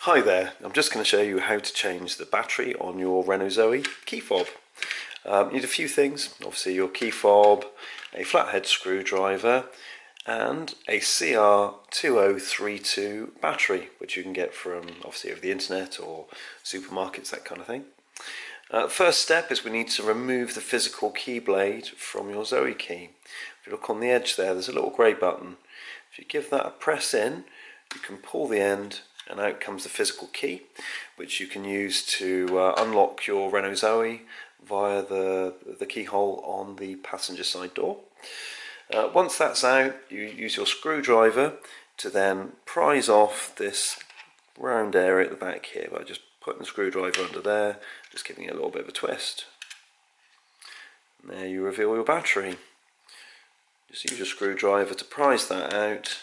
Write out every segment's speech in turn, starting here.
Hi there, I'm just going to show you how to change the battery on your Renault Zoe key fob. You need a few things, obviously your key fob, a flathead screwdriver and a CR2032 battery, which you can get from obviously over the internet or supermarkets, that kind of thing. First step is we need to remove the physical key blade from your Zoe key. If you look on the edge there's a little grey button. If you give that a press in, you can pull the end and out comes the physical key, which you can use to unlock your Renault Zoe via the keyhole on the passenger side door. Once that's out, you use your screwdriver to then prise off this round area at the back here by just putting the screwdriver under there, just giving it a little bit of a twist. And there you reveal your battery. Just use your screwdriver to prise that out.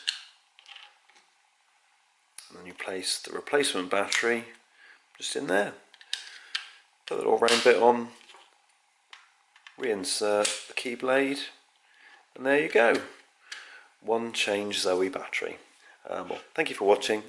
And then you place the replacement battery just in there. Put the little round bit on, reinsert the key blade, and there you go. One change Zoe battery. Well, thank you for watching.